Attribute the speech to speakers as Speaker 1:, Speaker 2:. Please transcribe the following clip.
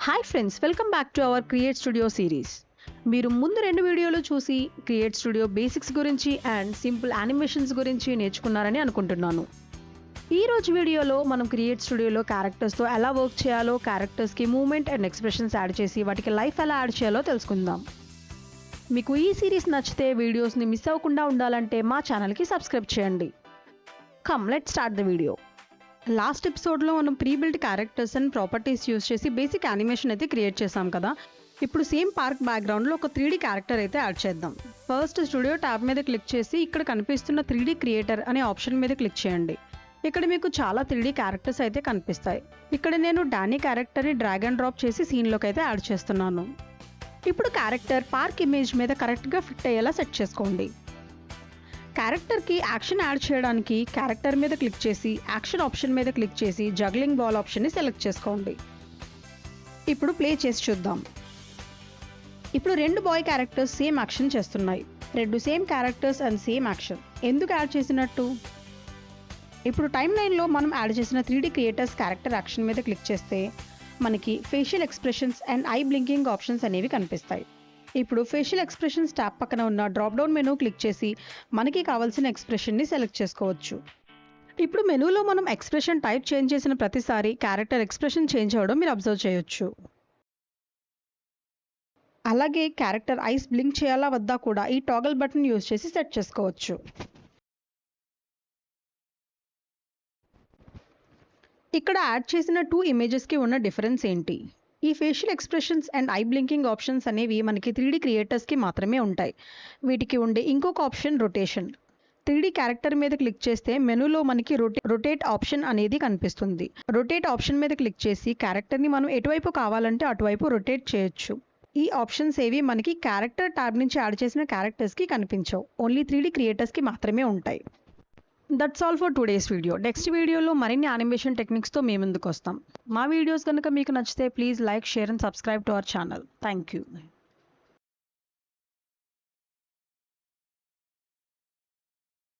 Speaker 1: Hi friends, welcome back to our create studio series. మీరు ముందు 2 వీడియోలు చూసి క్రియేట్ స్టూడియో బేసిక్స్ గురించి అండ్ సింపుల్ యానిమేషన్స్ గురించి నేర్చుకున్నారని అనుకుంటున్నాను. ఈ రోజు వీడియోలో మనం క్రియేట్ స్టూడియోలో క్యారెక్టర్స్తో ఎలా వర్క్ చేయాలో, క్యారెక్టర్స్కి మూవ్మెంట్ అండ్ ఎక్స్ప్రెషన్స్ యాడ్ చేసి వాటికి లైఫ్ ఎలా యాడ్ చేయాలో తెలుసుకుందాం. మీకు ఈ సిరీస్ నచ్చితే వీడియోస్ని మిస్ అవ్వకుండా ఉండాలంటే మా ఛానల్కి సబ్స్క్రైబ్ చేయండి. Come let's start the video. Last ఎపిసోడ్లో మనం pre build characters and properties use చేసి బేసిక్ యానిమేషన్ అయితే క్రియేట్ చేసాం కదా. ఇప్పుడు సేమ్ పార్క్ బ్యాక్గ్రౌండ్లో ఒక 3D క్యారెక్టర్ అయితే యాడ్ చేద్దాం. ఫస్ట్ స్టూడియో ట్యాబ్ మీద క్లిక్ చేసి ఇక్కడ కనిపిస్తున్న 3D క్రియేటర్ అనే ఆప్షన్ మీద క్లిక్ చేయండి. ఇక్కడ మీకు చాలా 3D క్యారెక్టర్స్ అయితే కనిపిస్తాయి. ఇక్కడ నేను డానీ క్యారెక్టర్ని డ్రాగ్ అండ్ డ్రాప్ చేసి సీన్లోకి అయితే యాడ్ చేస్తున్నాను. ఇప్పుడు క్యారెక్టర్ పార్క్ ఇమేజ్ మీద కరెక్ట్గా ఫిట్ అయ్యేలా సెట్ చేసుకోండి. క్యారెక్టర్కి యాక్షన్ యాడ్ చేయడానికి క్యారెక్టర్ మీద క్లిక్ చేసి యాక్షన్ ఆప్షన్ మీద క్లిక్ చేసి జగ్లింగ్ బాల్ ఆప్షన్ని సెలెక్ట్ చేసుకోండి. ఇప్పుడు ప్లే చేసి చూద్దాం. ఇప్పుడు 2 బాయ్ క్యారెక్టర్స్ సేమ్ యాక్షన్ చేస్తున్నాయి. 2 same characters and same action. ఎందుకు యాడ్ చేసినట్టు? ఇప్పుడు టైమ్ లైన్లో మనం యాడ్ చేసిన 3D క్రియేటర్స్ క్యారెక్టర్ యాక్షన్ మీద క్లిక్ చేస్తే మనకి facial expressions and I blinking options అనేవి కనిపిస్తాయి. ఇప్పుడు ఫేషియల్ ఎక్స్ప్రెషన్స్ ట్యాబ్ పక్కన ఉన్న డ్రాప్ డౌన్ మెనూ క్లిక్ చేసి మనకి కావాల్సిన ఎక్స్ప్రెషన్ని సెలెక్ట్ చేసుకోవచ్చు. ఇప్పుడు మెనూలో మనం ఎక్స్ప్రెషన్ టైప్ చేంజ్ చేసిన ప్రతిసారి క్యారెక్టర్ ఎక్స్ప్రెషన్ చేంజ్ అవ్వడం మీరు అబ్జర్వ్ చేయొచ్చు. అలాగే క్యారెక్టర్ ఐస్ బ్లింక్ చేయాలా వద్దా కూడా ఈ టాగల్ బటన్ యూజ్ చేసి సెట్ చేసుకోవచ్చు. ఇక్కడ యాడ్ చేసిన 2 ఇమేజెస్కి ఉన్న డిఫరెన్స్ ఏంటి? ఈ facial expressions and I blinking options అనేవి మనకి 3D క్రియేటర్స్కి మాత్రమే ఉంటాయి. వీటికి ఉండే ఇంకొక ఆప్షన్ రొటేషన్. 3D క్యారెక్టర్ మీద క్లిక్ చేస్తే మెనూలో మనకి రొటేట్ ఆప్షన్ అనేది కనిపిస్తుంది. రొటేట్ ఆప్షన్ మీద క్లిక్ చేసి క్యారెక్టర్ని మనం ఎటువైపు కావాలంటే అటువైపు రొటేట్ చేయొచ్చు. ఈ ఆప్షన్స్ ఏవి మనకి క్యారెక్టర్ ట్యాబ్ నుంచి యాడ్ చేసిన క్యారెక్టర్స్కి కనిపించవు. ఓన్లీ 3D క్రియేటర్స్కి మాత్రమే ఉంటాయి. That's all for today's video. Next వీడియోలో మరిన్ని యానిమేషన్ టెక్నిక్స్తో మేము ముందుకు వస్తాం. మా వీడియోస్ కనుక మీకు నచ్చితే please like, share and subscribe to our channel. Thank you.